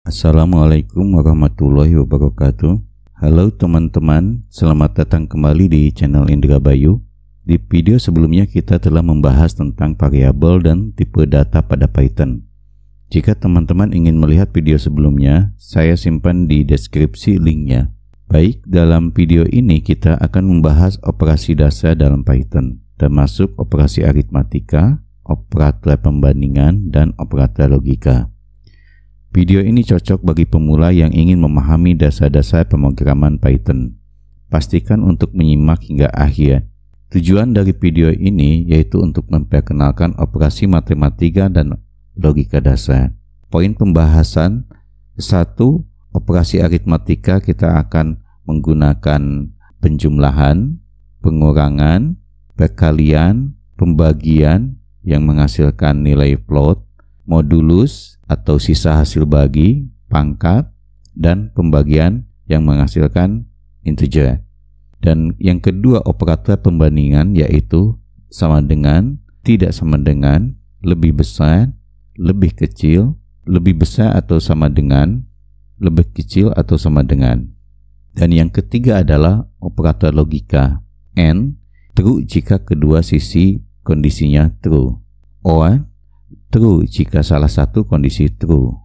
Assalamualaikum warahmatullahi wabarakatuh. Halo teman-teman, selamat datang kembali di channel Indra Bayu. Di video sebelumnya kita telah membahas tentang variabel dan tipe data pada Python. Jika teman-teman ingin melihat video sebelumnya, saya simpan di deskripsi linknya. Baik, dalam video ini kita akan membahas operasi dasar dalam Python, termasuk operasi aritmatika, operator pembandingan, dan operator logika. Video ini cocok bagi pemula yang ingin memahami dasar-dasar pemrograman Python. Pastikan untuk menyimak hingga akhir. Tujuan dari video ini yaitu untuk memperkenalkan operasi matematika dan logika dasar. Poin pembahasan 1. Operasi aritmatika kita akan menggunakan penjumlahan, pengurangan, perkalian, pembagian yang menghasilkan nilai float, modulus atau sisa hasil bagi, pangkat, dan pembagian yang menghasilkan integer. Dan yang kedua operator pembandingan yaitu sama dengan, tidak sama dengan, lebih besar, lebih kecil, lebih besar atau sama dengan, lebih kecil atau sama dengan. Dan yang ketiga adalah operator logika. And, true jika kedua sisi kondisinya true. Or, true jika salah satu kondisi true.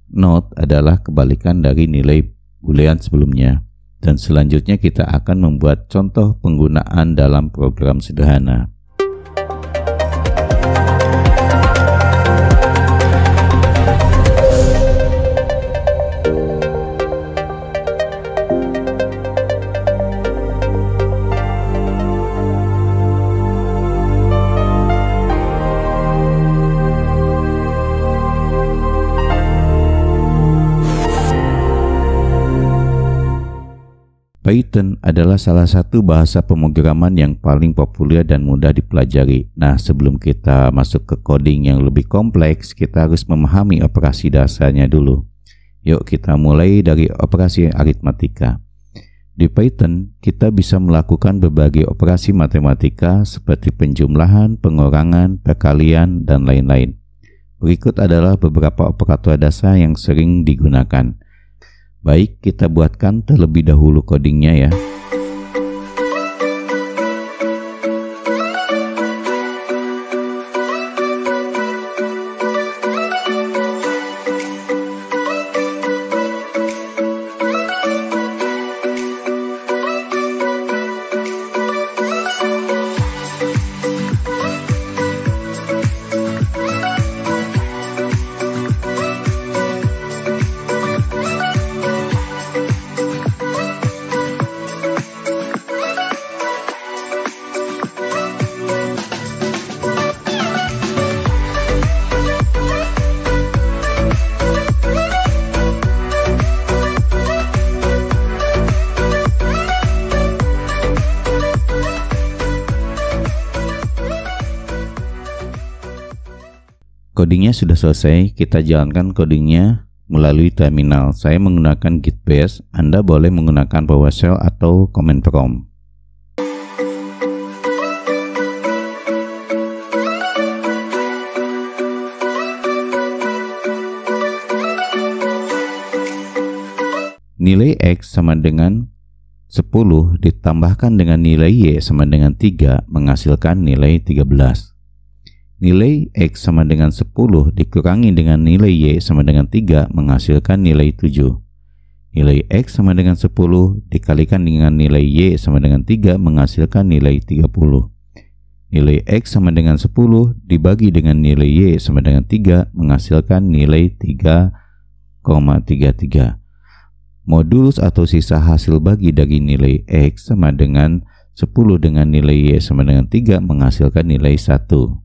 Not adalah kebalikan dari nilai boolean sebelumnya. Dan selanjutnya kita akan membuat contoh penggunaan dalam program sederhana. Python adalah salah satu bahasa pemrograman yang paling populer dan mudah dipelajari. Nah, sebelum kita masuk ke coding yang lebih kompleks, kita harus memahami operasi dasarnya dulu. Yuk kita mulai dari operasi aritmatika. Di Python, kita bisa melakukan berbagai operasi matematika seperti penjumlahan, pengurangan, perkalian, dan lain-lain. Berikut adalah beberapa operator dasar yang sering digunakan. Baik, kita buatkan terlebih dahulu codingnya ya. Codingnya sudah selesai, kita jalankan codingnya melalui terminal. Saya menggunakan Git Bash, Anda boleh menggunakan PowerShell atau Command Prompt. Nilai X sama dengan 10 ditambahkan dengan nilai Y sama dengan 3 menghasilkan nilai 13. Nilai X sama dengan 10 dikurangi dengan nilai Y sama dengan 3 menghasilkan nilai 7. Nilai X sama dengan 10 dikalikan dengan nilai Y sama dengan 3 menghasilkan nilai 30. Nilai X sama dengan 10 dibagi dengan nilai Y sama dengan 3 menghasilkan nilai 3,33. Modulus atau sisa hasil bagi dari nilai X sama dengan 10 dengan nilai Y sama dengan 3 menghasilkan nilai 1.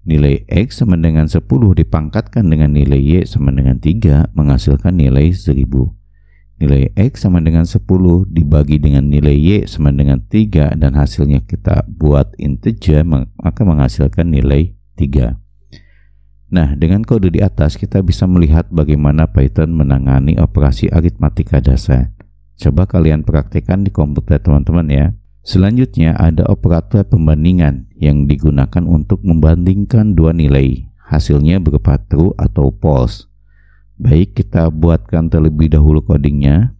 Nilai X sama dengan 10 dipangkatkan dengan nilai Y sama dengan 3 menghasilkan nilai 1000. Nilai X sama dengan 10 dibagi dengan nilai Y sama dengan 3 dan hasilnya kita buat integer maka menghasilkan nilai 3. Nah, dengan kode di atas kita bisa melihat bagaimana Python menangani operasi aritmatika dasar. Coba kalian praktekkan di komputer teman-teman ya. Selanjutnya ada operator pembandingan yang digunakan untuk membandingkan dua nilai, hasilnya berupa true atau false. Baik, kita buatkan terlebih dahulu codingnya.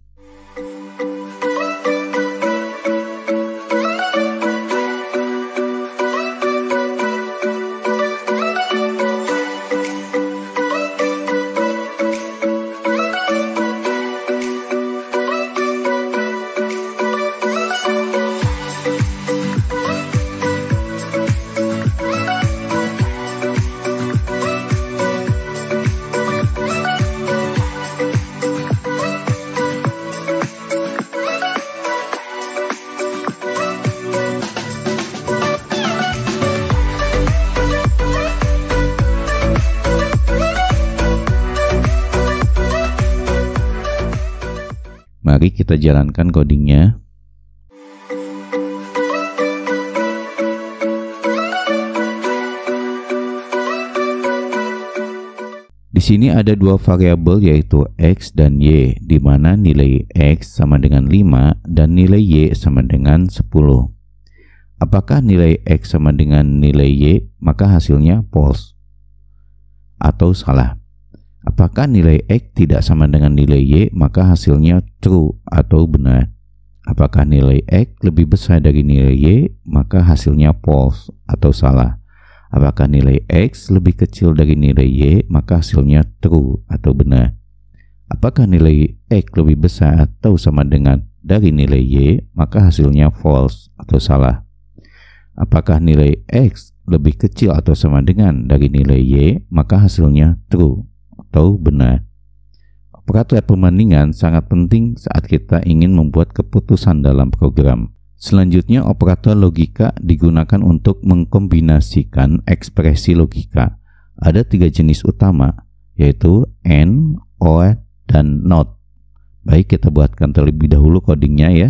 Mari kita jalankan codingnya. Di sini ada dua variabel yaitu X dan Y, di mana nilai X sama dengan 5 dan nilai Y sama dengan 10. Apakah nilai X sama dengan nilai Y, maka hasilnya false atau salah. Apakah nilai X tidak sama dengan nilai Y, maka hasilnya true atau benar. Apakah nilai X lebih besar dari nilai Y, maka hasilnya false atau salah. Apakah nilai X lebih kecil dari nilai Y, maka hasilnya true atau benar. Apakah nilai X lebih besar atau sama dengan dari nilai Y, maka hasilnya false atau salah. Apakah nilai X lebih kecil atau sama dengan dari nilai Y, maka hasilnya true atau benar. Operator perbandingan sangat penting saat kita ingin membuat keputusan dalam program. Selanjutnya, operator logika digunakan untuk mengkombinasikan ekspresi logika. Ada 3 jenis utama, yaitu AND, OR, dan NOT. Baik, kita buatkan terlebih dahulu codingnya ya.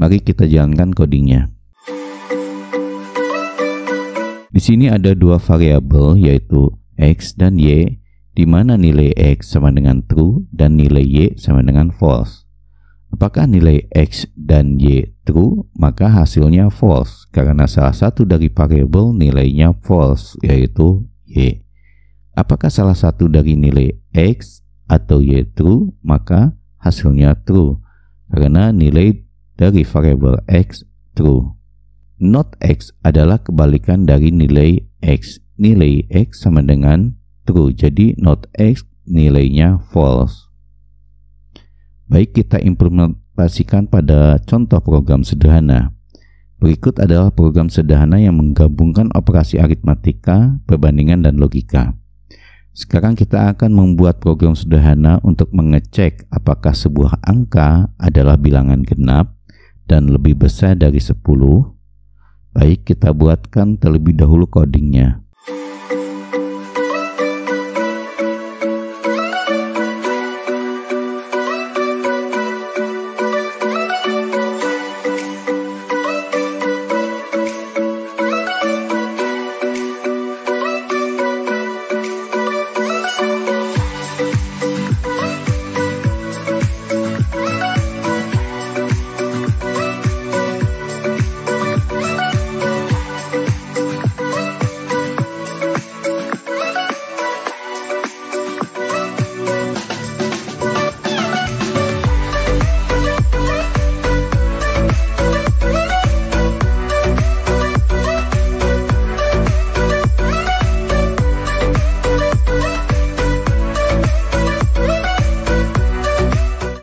Mari kita jalankan codingnya. Di sini ada dua variabel yaitu X dan Y, di mana nilai X sama dengan true dan nilai Y sama dengan false. Apakah nilai X dan Y true, maka hasilnya false karena salah satu dari variabel nilainya false yaitu Y. Apakah salah satu dari nilai X atau Y true, maka hasilnya true karena nilai dari variabel X true. Not X adalah kebalikan dari nilai X. Nilai X sama dengan true, jadi not X nilainya false. Baik, kita implementasikan pada contoh program sederhana. Berikut adalah program sederhana yang menggabungkan operasi aritmatika, perbandingan, dan logika. Sekarang kita akan membuat program sederhana untuk mengecek apakah sebuah angka adalah bilangan genap dan lebih besar dari 10. Baik, kita buatkan terlebih dahulu codingnya.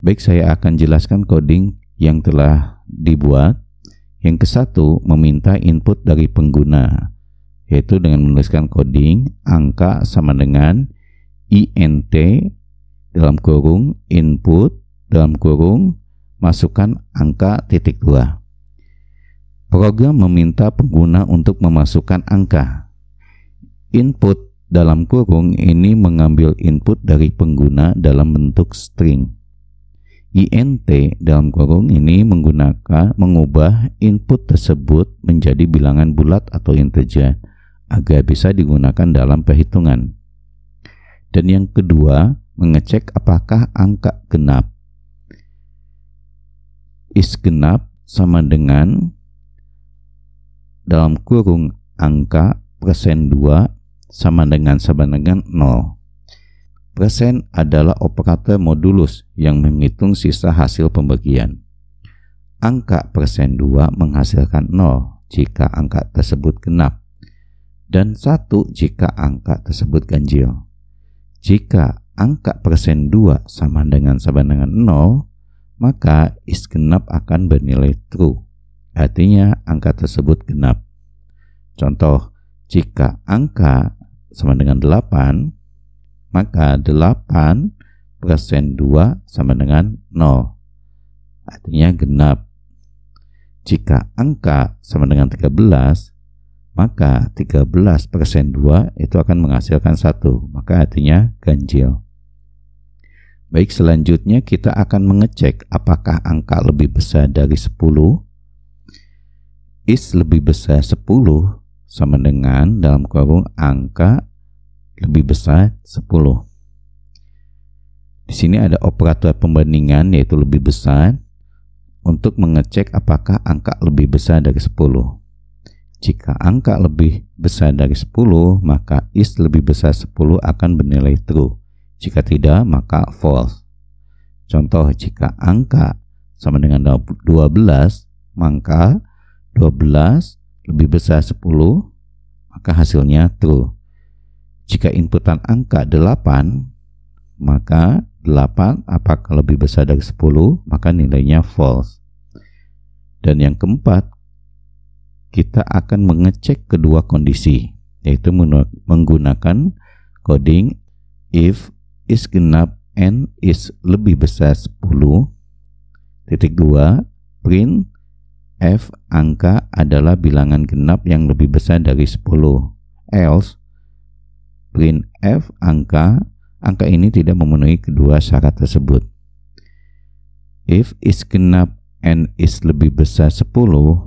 Baik, saya akan jelaskan coding yang telah dibuat. Yang ke-1 meminta input dari pengguna, yaitu dengan menuliskan coding angka sama dengan int dalam kurung input dalam kurung masukkan angka titik 2. Program meminta pengguna untuk memasukkan angka. Input dalam kurung ini mengambil input dari pengguna dalam bentuk string. int dalam kurung ini mengubah input tersebut menjadi bilangan bulat atau integer agar bisa digunakan dalam perhitungan. Dan yang kedua, mengecek apakah angka genap. Is genap sama dengan dalam kurung angka persen 2 sama dengan 0. Persen adalah operator modulus yang menghitung sisa hasil pembagian. Angka persen 2 menghasilkan 0 jika angka tersebut genap dan 1 jika angka tersebut ganjil. Jika angka persen 2 sama dengan 0, maka is genap akan bernilai true. Artinya angka tersebut genap. Contoh, jika angka sama dengan 8, maka 8 persen 2 sama dengan 0. Artinya genap. Jika angka sama dengan 13, maka 13 persen 2 itu akan menghasilkan 1. Maka artinya ganjil. Baik, selanjutnya kita akan mengecek apakah angka lebih besar dari 10. Is lebih besar 10 sama dengan dalam kurung angka lebih besar 10. Di sini ada operator pembandingan yaitu lebih besar untuk mengecek apakah angka lebih besar dari 10. Jika angka lebih besar dari 10, maka is lebih besar 10 akan bernilai true. Jika tidak, maka false. Contoh, jika angka sama dengan 12, maka 12 lebih besar 10, maka hasilnya true. Jika inputan angka 8, maka 8 apakah lebih besar dari 10, maka nilainya false. Dan yang keempat, kita akan mengecek kedua kondisi, yaitu menggunakan coding if is genap and is lebih besar 10, titik 2, print f angka adalah bilangan genap yang lebih besar dari 10, else print f angka ini tidak memenuhi kedua syarat tersebut. If is genap and is lebih besar 10,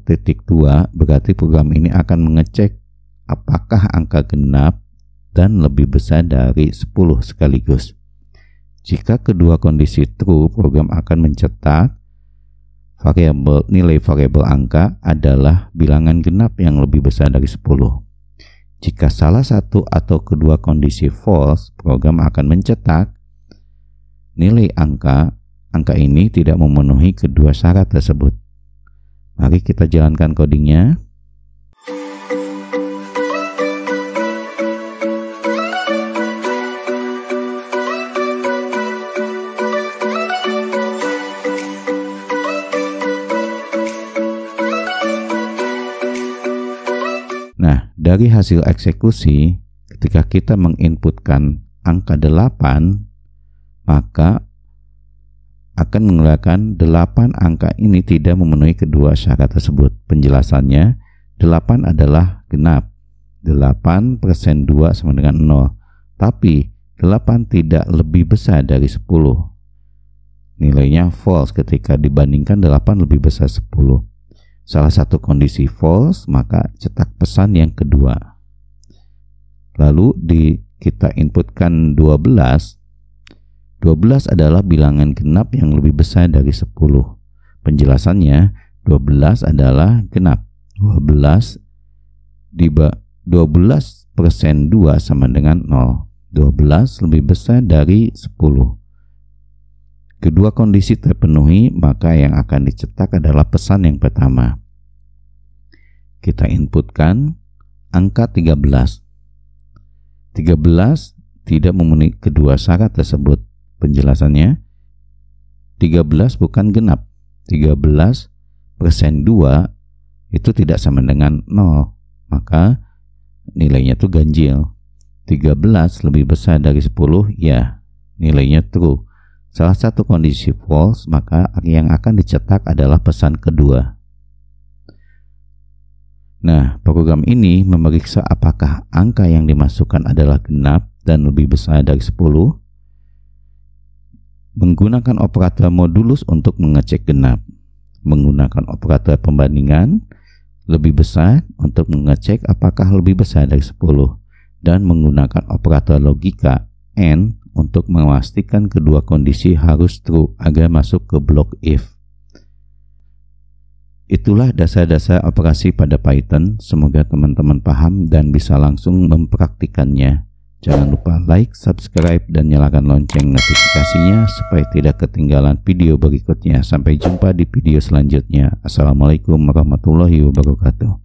titik 2, berarti program ini akan mengecek apakah angka genap dan lebih besar dari 10 sekaligus. Jika kedua kondisi true, program akan mencetak nilai variabel angka adalah bilangan genap yang lebih besar dari 10. Jika salah satu atau kedua kondisi false, program akan mencetak nilai angka ini tidak memenuhi kedua syarat tersebut. Mari kita jalankan codingnya. Nah, dari hasil eksekusi, ketika kita menginputkan angka 8, maka akan mengeluarkan 8 angka ini tidak memenuhi kedua syarat tersebut. Penjelasannya, 8 adalah genap. 8 persen 2 sama dengan 0. Tapi 8 tidak lebih besar dari 10. Nilainya false ketika dibandingkan 8 lebih besar 10. Salah satu kondisi false, maka cetak pesan yang kedua. Lalu kita inputkan 12. 12 adalah bilangan genap yang lebih besar dari 10. Penjelasannya, 12 adalah genap. 12 persen 2 sama dengan 0. 12 lebih besar dari 10. Kedua kondisi terpenuhi, maka yang akan dicetak adalah pesan yang pertama. Kita inputkan angka 13. 13 tidak memenuhi kedua syarat tersebut. Penjelasannya, 13 bukan genap. 13 persen 2 itu tidak sama dengan 0. Maka nilainya itu ganjil. 13 lebih besar dari 10, ya, nilainya true. Salah satu kondisi false, maka yang akan dicetak adalah pesan kedua. Nah, program ini memeriksa apakah angka yang dimasukkan adalah genap dan lebih besar dari 10. Menggunakan operator modulus untuk mengecek genap. Menggunakan operator pembandingan lebih besar untuk mengecek apakah lebih besar dari 10. Dan menggunakan operator logika AND untuk memastikan kedua kondisi harus true agar masuk ke blok if. Itulah dasar-dasar operasi pada Python. Semoga teman-teman paham dan bisa langsung mempraktikannya. Jangan lupa like, subscribe, dan nyalakan lonceng notifikasinya supaya tidak ketinggalan video berikutnya. Sampai jumpa di video selanjutnya. Assalamualaikum warahmatullahi wabarakatuh.